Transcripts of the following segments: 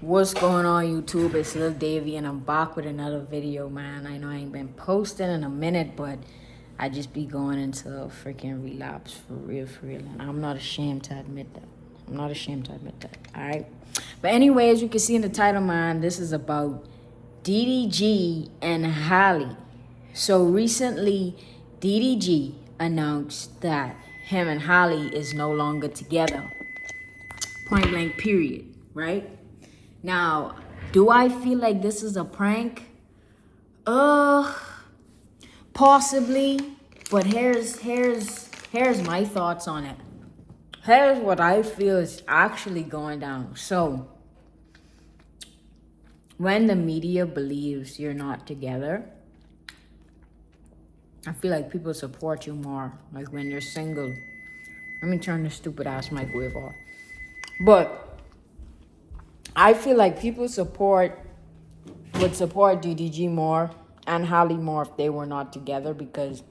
What's going on, YouTube? It's Lil Davi and I'm back with another video, man. I know I ain't been posting in a minute, but I just be going into a freaking relapse for real, and I'm not ashamed to admit that. Alright? But anyway, as you can see in the title, man, this is about DDG and Halle. So recently, DDG announced that him and Halle is no longer together. Point blank period, right? Now, do I feel like this is a prank? Possibly, but here's my thoughts on it. Here's what I feel is actually going down. So, when the media believes you're not together, I feel like people support you more. Like when you're single. Let me turn this stupid ass microwave off. But I feel like people would support DDG more and Halle more if they were not together, because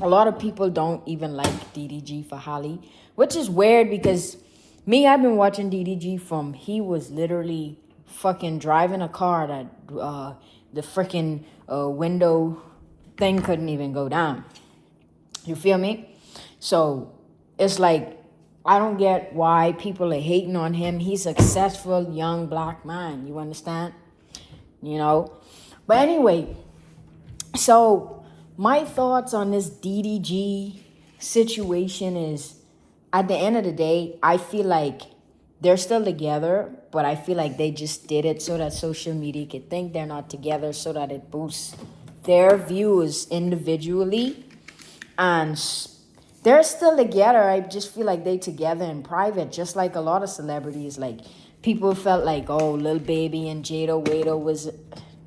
a lot of people don't even like DDG for Halle, which is weird because I've been watching DDG from he was literally fucking driving a car that the freaking window thing couldn't even go down. You feel me? So it's like, I don't get why people are hating on him. He's a successful young black man. You understand? You know? But anyway, so my thoughts on this DDG situation is, at the end of the day, I feel like they're still together, but I feel like they just did it so that social media could think they're not together, so that it boosts their views individually. And they're still together. I just feel like they together in private, just like a lot of celebrities. Like, people felt like, oh, Lil Baby and Wada was...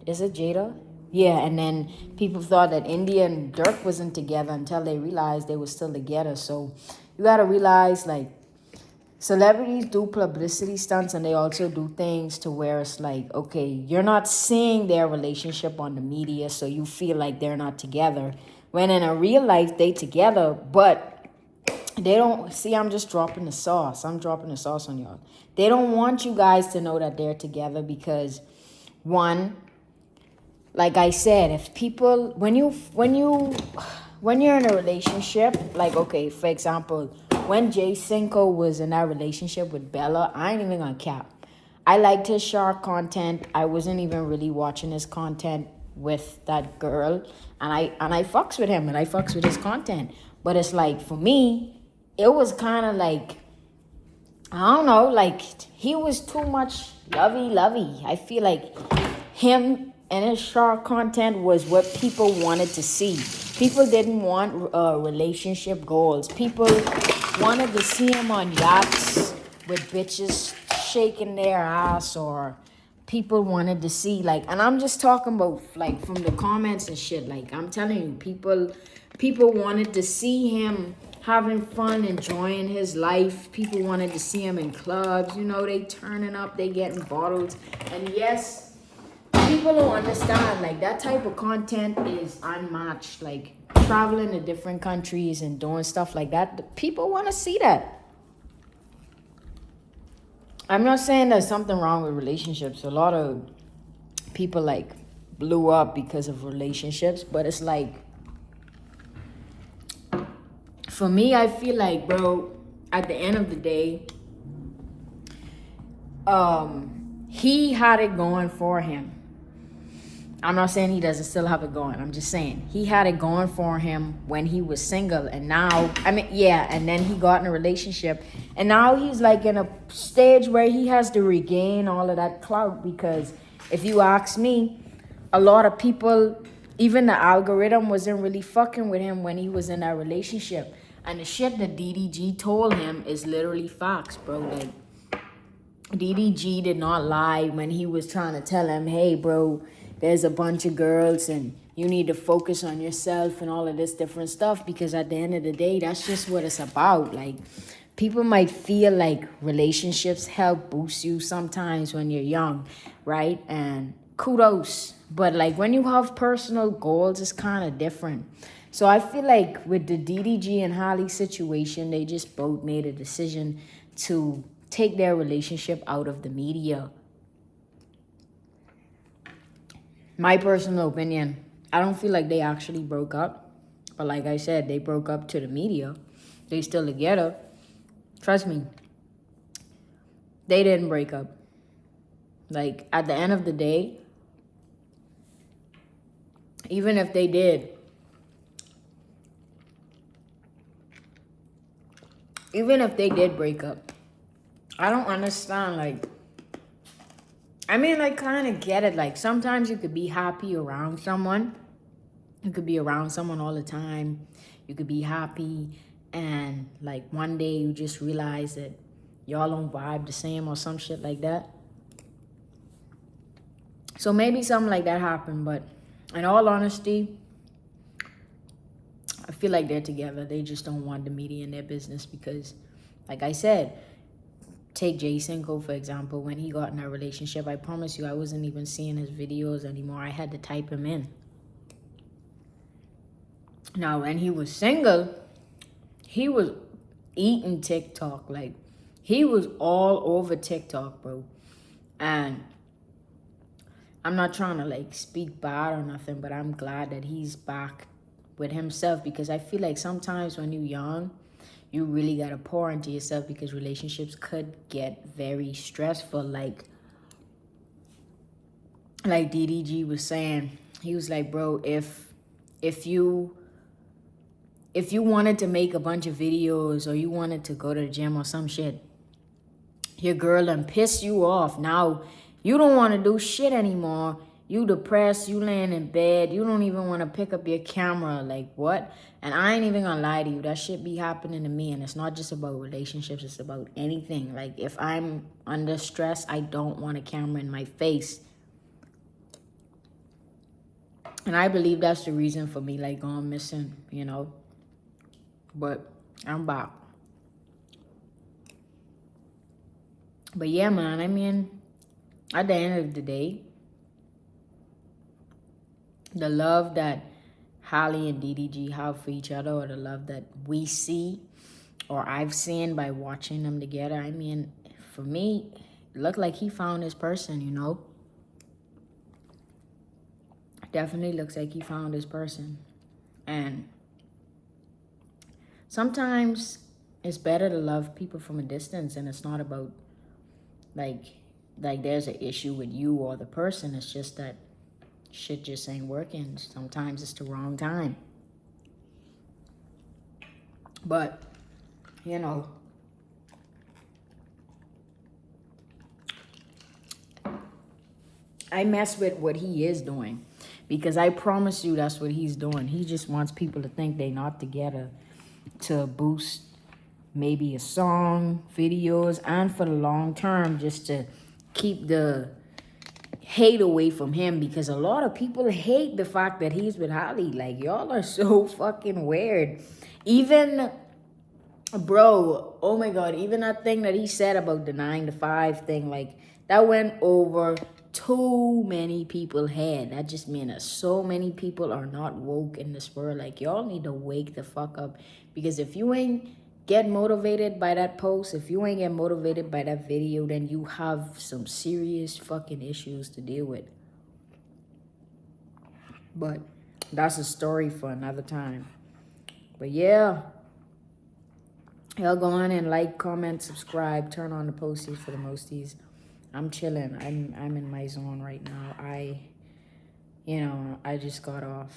Is it Jada? Yeah, and then people thought that India and Dirk wasn't together until they realized they were still together. So you got to realize, like, celebrities do publicity stunts, and they also do things to where it's like, okay, you're not seeing their relationship on the media, so you feel like they're not together. When in a real life, they together, but they don't... See, I'm just dropping the sauce. I'm dropping the sauce on y'all. They don't want you guys to know that they're together because, one, like I said, if people... When you're in a relationship, like, okay, for example, when Jay Cinco was in that relationship with Bella, I ain't even gonna cap. I liked his shark content. I wasn't even really watching his content with that girl, and I fucks with him and I fucks with his content. But it's like, for me, it was kind of like, I don't know, like he was too much lovey. I feel like him and his shark content was what people wanted to see. People didn't want relationship goals. People wanted to see him on yachts with bitches shaking their ass, or people wanted to see, like, and I'm just talking about, like, from the comments and shit. Like, I'm telling you, people wanted to see him having fun, enjoying his life. People wanted to see him in clubs. You know, they turning up, they getting bottles. And yes, people don't understand, like, that type of content is unmatched. Like, traveling to different countries and doing stuff like that, people want to see that. I'm not saying there's something wrong with relationships. A lot of people, like, blew up because of relationships. But it's like, for me, I feel like, bro, at the end of the day, he had it going for him. I'm not saying he doesn't still have it going. I'm just saying he had it going for him when he was single. And now, and then he got in a relationship. And now he's like in a stage where he has to regain all of that clout. Because if you ask me, a lot of people, even the algorithm wasn't really fucking with him when he was in that relationship. And the shit that DDG told him is literally facts, bro. Like, DDG did not lie when he was trying to tell him, hey, bro, there's a bunch of girls and you need to focus on yourself and all of this different stuff, because at the end of the day, that's just what it's about. Like, people might feel like relationships help boost you sometimes when you're young, right? And kudos. But, like, when you have personal goals, it's kind of different. So I feel like with the DDG and Halle situation, they just both made a decision to take their relationship out of the media. my personal opinion, I don't feel like they actually broke up. But like I said, they broke up to the media. They still together. Trust me, they didn't break up. Like, at the end of the day, even if they did, break up, I don't understand, like, I mean, I kind of get it. Like, sometimes you could be happy around someone. You could be around someone all the time. You could be happy. And, like, one day you just realize that y'all don't vibe the same or some shit like that. So maybe something like that happened. But in all honesty, I feel like they're together. They just don't want the media in their business because, like I said, take Jay Cinco, for example. When he got in a relationship, I promise you I wasn't even seeing his videos anymore. I had to type him in. Now, when he was single, he was eating TikTok. Like, he was all over TikTok, bro. And I'm not trying to, like, speak bad or nothing, but I'm glad that he's back with himself because I feel like sometimes when you're young, you really got to pour into yourself because relationships could get very stressful. Like DDG was saying, he was like, bro, if you wanted to make a bunch of videos or you wanted to go to the gym or some shit, your girl done piss you off. Now, you don't want to do shit anymore. You depressed, you laying in bed, you don't even want to pick up your camera. Like, what? And I ain't even gonna lie to you, that shit be happening to me. And it's not just about relationships, it's about anything. Like, if I'm under stress, I don't want a camera in my face. And I believe that's the reason for me, like, going missing, you know. But I'm back. But yeah, man, I mean, at the end of the day, the love that Halle and DDG have for each other, or the love that we see or I've seen by watching them together, I mean, for me, it looked like he found his person, you know? Definitely looks like he found his person. And sometimes it's better to love people from a distance, and it's not about like there's an issue with you or the person. It's just that shit just ain't working. Sometimes it's the wrong time. But, you know, I mess with what he is doing because I promise you that's what he's doing. He just wants people to think they're not together to boost maybe a song, videos, and for the long term just to keep the hate away from him, because a lot of people hate the fact that he's with Halle. Like, y'all are so fucking weird. Even, bro, oh my God, even that thing that he said about the 9 to 5 thing, like, that went over too many people's head. That just means that so many people are not woke in this world. Like, y'all need to wake the fuck up, because if you ain't get motivated by that post, if you ain't get motivated by that video, then you have some serious fucking issues to deal with. But that's a story for another time. But yeah, y'all go on and like, comment, subscribe, turn on the posties for the mosties. I'm chilling. I'm in my zone right now. I just got off.